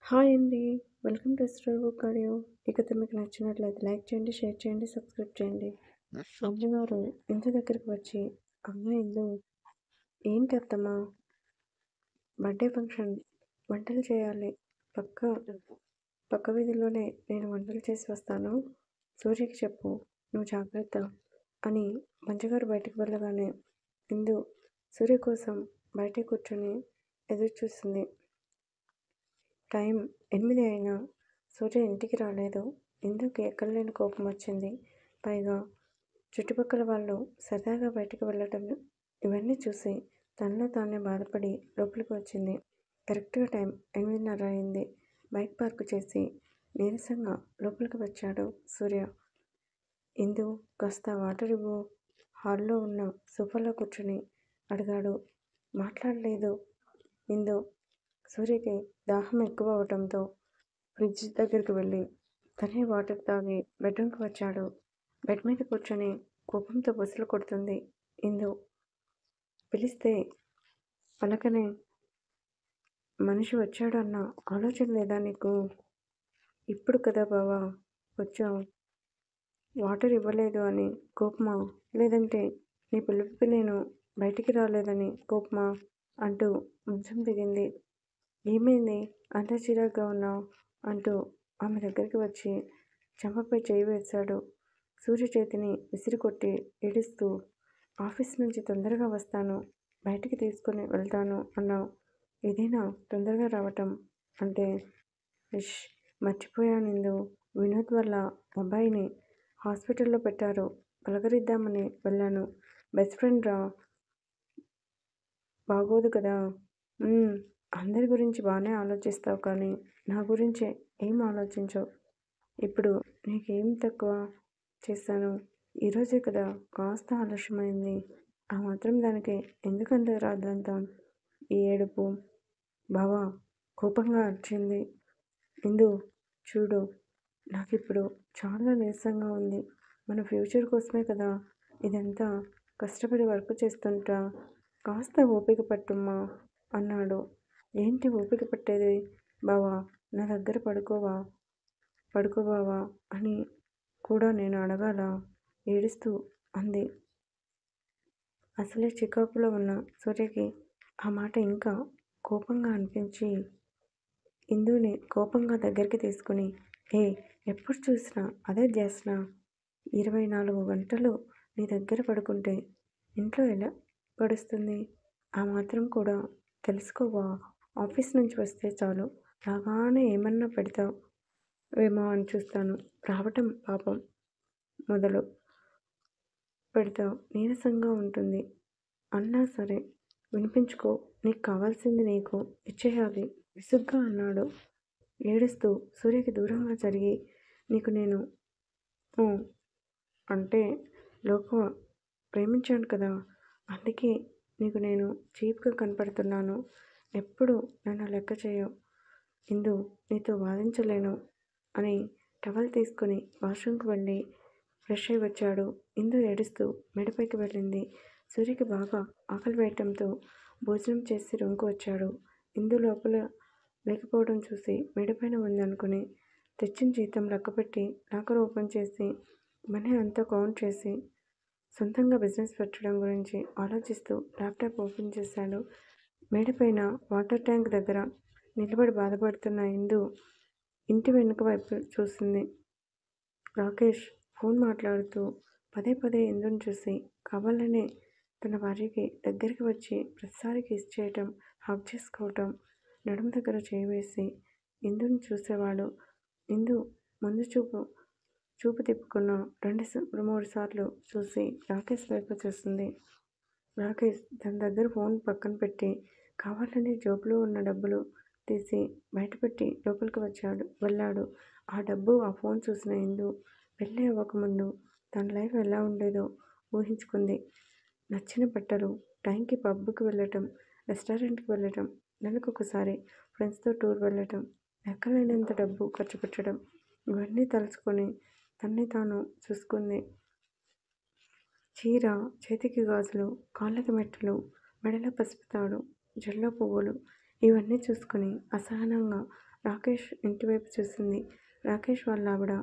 Hi అండి. Welcome to story book audio. ఈ కథ మీకు నచ్చినట్లయితే లైక్ చేయండి, షేర్ చేయండి, సబ్స్క్రైబ్ చేయండి. అమ్మగారు ఇంటి దగ్గరికి వచ్చి, అమ్మ ఇందు, ఏంటి అత్తమ్మా? బర్త్డే ఫంక్షన్, వంటలు చేయాలి. పక్క పక్క వీధిలోనే నేను వంటలు చేసి వస్తాను. సూర్యకి చెప్పు, నువ్వు జాగ్రత్త అని మంజుగారు బయటికి వెళ్ళగానే ఇందు సూర్య కోసం బయట కూర్చొని ఎదురు చూస్తుంది. టైం 8 అయినా సూర్య ఇంటికి రాలేదు. ఇందుకు ఎక్కడలేని కోపం వచ్చింది. పైగా చుట్టుపక్కల వాళ్ళు సరదాగా బయటకు వెళ్ళటం ఇవన్నీ చూసి తనలో తానే బాధపడి లోపలికి వచ్చింది. కరెక్ట్గా టైం 8:30 అయింది. బైక్ పార్క్ చేసి నీరసంగా లోపలికి వచ్చాడు సూర్య. ఇందు, కాస్త వాటర్ ఇవ్వు, హాల్లో ఉన్న సోఫాలో కూర్చొని అడిగాడు. మాట్లాడలేదు ఇందు. సూర్యకి దాహం ఎక్కువ అవటంతో ఫ్రిడ్జ్ దగ్గరికి వెళ్ళి తనే వాటర్ తాగి బెడ్రూమ్కి వచ్చాడు. బెడ్ మీద కూర్చొని కోపంతో బుసలు కొడుతుంది ఇందు. పిలిస్తే పలకనే మనిషి వచ్చాడు అన్న ఆలోచన లేదా నీకు? ఇప్పుడు కదా బావా వచ్చావు, వాటర్ ఇవ్వలేదు అని కోపమా? లేదంటే నీ పిలుపుకి నేను బయటికి రాలేదని కోపమా అంటూ మంచం దిగింది. ఏమైంది అంత చిరాగ్గా ఉన్నావు అంటూ ఆమె దగ్గరికి వచ్చి చెంపపై చేయి వేశాడు. సూర్య చేతిని విసిరికొట్టి ఏడుస్తూ, ఆఫీస్ నుంచి తొందరగా వస్తాను, బయటికి తీసుకొని వెళ్తాను అన్నావు. ఇదేనా తొందరగా రావటం అంటే? ఇష్, మర్చిపోయానిందు. వినోద్ వాళ్ళ అబ్బాయిని హాస్పిటల్లో పెట్టారు, పలకరిద్దామని వెళ్ళాను. బెస్ట్ ఫ్రెండ్ రా, బాగోదు కదా. అందరి గురించి బాగానే ఆలోచిస్తావు కానీ నా గురించే ఏం ఆలోచించవు. ఇప్పుడు నీకేం తక్కువ చేశాను? ఈరోజే కదా కాస్త ఆలస్యమైంది. ఆ మాత్రం దానికి ఎందుకంత రాద్దంతా ఈ ఏడుపు? బావా కోపంగా అరిచింది ఇందు. చూడు, నాకిప్పుడు చాలా నీరసంగా ఉంది. మన ఫ్యూచర్ కోసమే కదా ఇదంతా కష్టపడి వర్క్ చేస్తుంటా. కాస్త ఓపిక పట్టుమ్మా అన్నాడు. ఏంటి ఓపిక పట్టేది బావా? నా దగ్గర పడుకోబావా అని కూడా నేను అడగాలా? ఏడుస్తూ అంది. అసలే చికాకులో ఉన్న సూర్యకి ఆ మాట ఇంకా కోపంగా అనిపించి ఇందుని కోపంగా దగ్గరికి తీసుకుని, ఎప్పుడు చూసినా అదే ధ్యాసన? 24 గంటలు నీ దగ్గర పడుకుంటే ఇంట్లో ఎలా గడుస్తుంది? ఆ మాత్రం కూడా తెలుసుకోవా? ఆఫీస్ నుంచి వస్తే చాలు, రాగానే ఏమన్నా పెడతావేమో అని చూస్తాను. రావటం పాపం మొదలు పెడతావు, నీరసంగా ఉంటుంది అన్నా సరే వినిపించుకో. నీకు కావాల్సింది నీకు ఇచ్చేయాలి విసుగ్గా అన్నాడు ఏడుస్తూ. సూర్యకి దూరంగా జరిగి, నీకు నేను అంటే లోకువ ప్రేమించాను కదా, అందుకే నీకు నేను చీప్గా కనపడుతున్నాను. ఎప్పుడు నన్ను లెక్క చేయవు ఇందు, నీతో వాదించలేను అని టవల్ తీసుకుని వాష్రూమ్కి వెళ్ళి ఫ్రెష్ అయి వచ్చాడు. ఇందు ఏడుస్తూ మెడపైకి వెళ్ళింది. సూర్యకి బాగా ఆకలి వేయటంతో భోజనం చేసి రూమ్కి వచ్చాడు. ఇందు లోపల లేకపోవడం చూసి మెడపైన ఉందనుకుని తెచ్చిన జీతం లెక్కపెట్టి లాకర్ ఓపెన్ చేసి మనీ అంతా కౌంట్ చేసి సొంతంగా బిజినెస్ పెట్టడం గురించి ఆలోచిస్తూ ల్యాప్టాప్ ఓపెన్ చేశాడు. మేడపైన వాటర్ ట్యాంక్ దగ్గర నిలబడి బాధపడుతున్న ఇందు ఇంటి వెనుక వైపు చూసింది. రాకేష్ ఫోన్ మాట్లాడుతూ పదే పదే ఇందుని చూసి కావాలనే తన భార్యకి దగ్గరికి వచ్చి ప్రతిసారి కిస్ చేయటం, హగ్ చేసుకోవటం, నడుము దగ్గర చేయి వేసి ఇందుని చూసేవాడు. ఇందు ముందు చూపు తిప్పుకున్న 2-3 సార్లు చూసి రాకేష్ వైపు చూస్తుంది. రాకేష్ తన దగ్గర ఫోన్ పక్కన పెట్టి కావాలని జోబులో ఉన్న డబ్బులు తీసి బయటపెట్టి లోపలికి వెళ్ళాడు. ఆ డబ్బు, ఆ ఫోన్ చూసిన ఇందు పెళ్ళి అవ్వకముందు తన లైఫ్ ఎలా ఉండేదో ఊహించుకుంది. నచ్చిన బట్టలు, టైంకి పబ్కి వెళ్ళటం, రెస్టారెంట్కి వెళ్ళటం, నెలకొకసారి ఫ్రెండ్స్తో టూర్ వెళ్ళటం, ఎక్కలేనంత డబ్బు ఖర్చు పెట్టడం, ఇవన్నీ తలుచుకొని తన్ని తాను చూసుకుంది. చీర, చేతికి గాజులు, కాళ్ళకి మెట్టలు, మెడలో పసుపు తాడు, జడలో పువ్వులు, ఇవన్నీ చూసుకుని అసహనంగా రాకేష్ ఇంటివైపు చూసింది. రాకేష్ వాళ్ళ ఆవిడ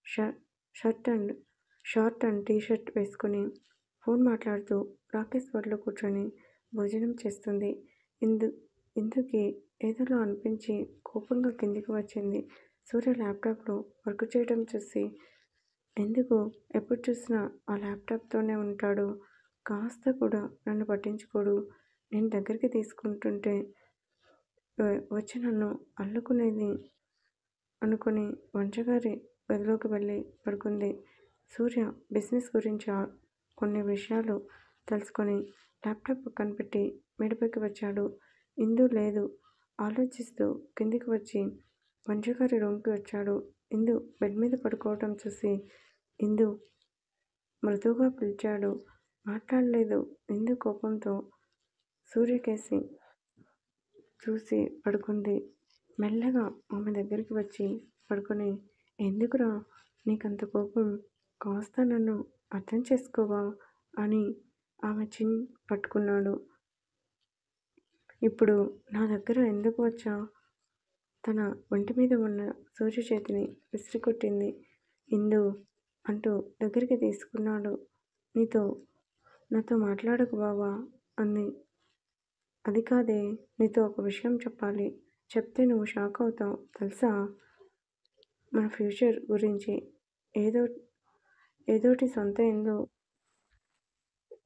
ష- shirt and short and t-shirt వేసుకుని ఫోన్ మాట్లాడుతూ రాకేష్ ఒడిలో కూర్చొని భోజనం చేస్తుంది. ఇందుకి ఏదోలా అనిపించి కోపంగా కిందికి వచ్చింది. సూర్య ల్యాప్టాప్లో వర్క్ చేయడం చూసి, ఎందుకు ఎప్పుడు చూసినా ఆ ల్యాప్టాప్తోనే ఉంటాడు, కాస్త కూడా నన్ను పట్టించుకోడు, నేను దగ్గరికి తీసుకుంటుంటే వచ్చి నన్ను అల్లుకునేది అనుకుని వంటగారి గదిలోకి వెళ్ళి పడుకుంది. సూర్య బిజినెస్ గురించి కొన్ని విషయాలు తెలుసుకొని ల్యాప్టాప్ పక్కన పెట్టి మేడపైకి వచ్చాడు. ఇందు లేదు. ఆలోచిస్తూ కిందికి వచ్చి వంటగారి రూమ్కి వచ్చాడు. ఇందు బెడ్ మీద పడుకోవటం చూసి ఇందు మృదువుగా పిలిచాడు. మాట్లాడలేదు. ఇందు కోపంతో సూర్యకేసి చూసి పడుకుంది. మెల్లగా ఆమె దగ్గరికి వచ్చి పడుకొని, ఎందుకురా నీకంత కోపం, కాస్త నన్ను అర్థం చేసుకోవా అని ఆమె చిన్ పట్టుకున్నాడు. ఇప్పుడు నా దగ్గర ఎందుకు వచ్చా? తన ఒంటి మీద ఉన్న సూర్య చేతిని విసిరికొట్టింది. ఇందు అంటూ దగ్గరికి తీసుకున్నాడు. నాతో మాట్లాడకు బావా అంది. అది కాదే, నీతో ఒక విషయం చెప్పాలి. చెప్తే నువ్వు షాక్ అవుతావు తెలుసా? మన ఫ్యూచర్ గురించి ఏదోటి సొంత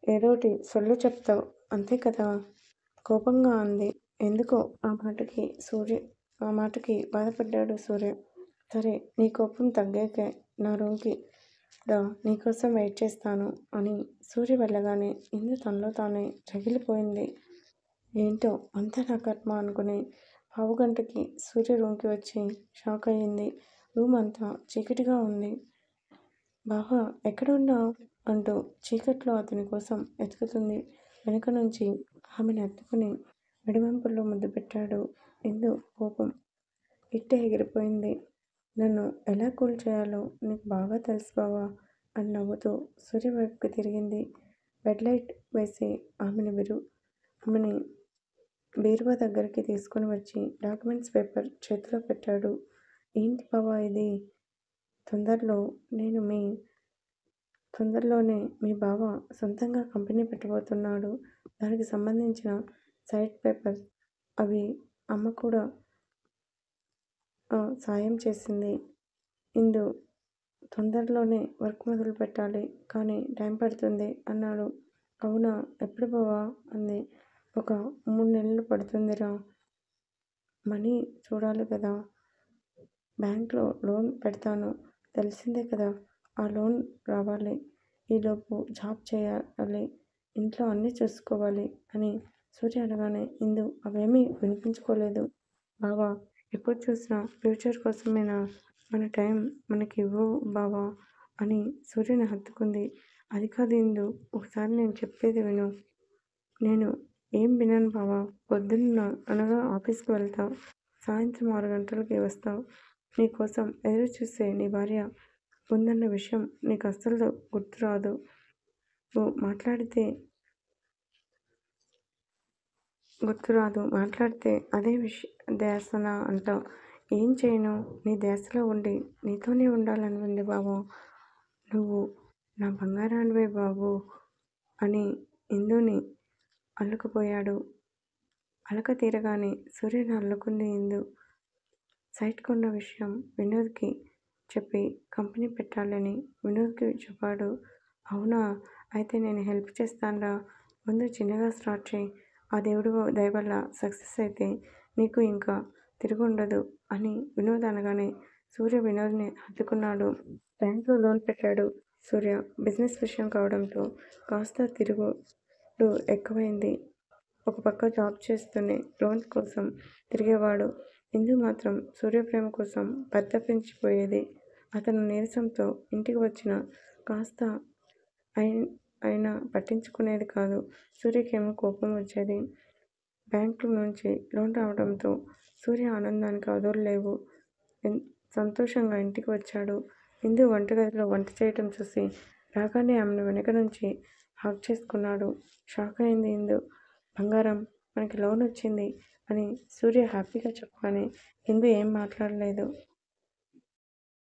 ఏదోటి సొల్లు చెప్తావు అంతే కదా? కోపంగా అంది. ఎందుకో ఆ మాటకి బాధపడ్డాడు సూర్య. సరే, నీ కోపం తగ్గాకే నా రూమ్కి రా, నీకోసం వెయిట్ చేస్తాను అని సూర్య వెళ్ళగానే ఇందు తనలో తానే రగిలిపోయింది. ఏంటో అంతా నా కర్మ అనుకుని పావుగంటకి సూర్య రూమ్కి వచ్చి షాక్ అయ్యింది. రూమ్ అంతా చీకటిగా ఉంది. బావా ఎక్కడ ఉన్నావు అంటూ చీకట్లో అతని కోసం వెతుకుతుంది. వెనుక నుంచి ఆమెను ఎత్తుకుని మెడవెంపుల్లో ముద్దు పెట్టాడు. ఇందు కోపం ఇట్టే ఎగిరిపోయింది. నన్ను ఎలా కూల్ చేయాలో నీకు బాగా తెలుసు బావా అని నవ్వుతూ సూర్య వైపుకి తిరిగింది. బెడ్ లైట్ వేసి ఆమెని బీరువా దగ్గరికి తీసుకుని వచ్చి డాక్యుమెంట్స్ పేపర్ చేతిలో పెట్టాడు. ఏంటి బావా ఇది? తొందరలోనే మీ బావ సొంతంగా కంపెనీ పెట్టబోతున్నాడు. దానికి సంబంధించిన సైట్ పేపర్స్ అవి అమ్మ కూడా సాయం చేసింది. ఇందు తొందరలోనే వర్క్ మొదలు పెట్టాలి, కానీ టైం పడుతుంది అన్నాడు. అవునా, ఎప్పుడు బావా అంది. ఒక 3 నెలలు పడుతుందిరా. మనీ చూడాలి కదా. బ్యాంక్లో లోన్ పెడతాను, తెలిసిందే కదా. ఆ లోన్ రావాలి. ఈలోపు జాబ్ చేయాలి, ఇంట్లో అన్నీ చూసుకోవాలి అని సూర్య అనగానే ఇందు అవేమీ వినిపించుకోలేదు. బావా ఎప్పుడు చూసినా ఫ్యూచర్ కోసమేనా? మన టైం మనకి ఇవ్వు బావా అని సూర్యని హత్తుకుంది. అది కాదు ఇందు, ఒకసారి నేను చెప్పేది విను. నేను ఏం వినను బావా. పొద్దున్న అనగా ఆఫీస్కి వెళ్తావు, సాయంత్రం 6 గంటలకి వస్తావు. నీ కోసం ఎదురు చూసే నీ భార్య ఉందన్న విషయం నీకు అస్సలు గుర్తురాదు. మాట్లాడితే అదే ధ్యాసన అంటావు. ఏం చేయను, నీ ధ్యాసలో ఉండి నీతోనే ఉండాలని ఉంది బాబు. నువ్వు నా బంగారానివే బాబు అని ఇందుని అల్లుకుపోయాడు. అలక తీరగానే సూర్యని అల్లుకుంది ఇందు. సైట్ కొన్న విషయం వినోద్కి చెప్పి కంపెనీ పెట్టాలని వినోద్కి చెప్పాడు. అవునా, అయితే నేను హెల్ప్ చేస్తానురా. ముందు చిన్నగా స్టార్ట్ చేయి. ఆ దేవుడు దయ వల్ల సక్సెస్ అయితే నీకు ఇంకా తిరుగుండదు అని వినోద్ అనగానే సూర్య వినోద్ని హత్తుకున్నాడు. బ్యాంకులో లోన్ పెట్టాడు సూర్య. బిజినెస్ విషయం కావడంతో కాస్త తిరుగుడు ఎక్కువైంది. ఒక పక్క జాబ్ చేస్తూనే లోన్ కోసం తిరిగేవాడు. ఇందు మాత్రం సూర్య ప్రేమ కోసం పరితపించిపోయేది. అతను నీరసంతో ఇంటికి వచ్చిన కాస్త అయినా పట్టించుకునేది కాదు. సూర్యకేమో కోపం వచ్చేది. బ్యాంకు నుంచి లోన్ రావడంతో సూర్య ఆనందానికి అవధులు లేవు. సంతోషంగా ఇంటికి వచ్చాడు. ఇందు వంటగదిలో వంట చేయటం చూసి రాగానే ఆమెను వెనక నుంచి హగ్ చేసుకున్నాడు. షాక్ అయింది ఇందు. బంగారం, మనకి లోన్ వచ్చింది. అని సూర్య హ్యాపీగా చెప్పగానే ఇందు ఏం మాట్లాడలేదు.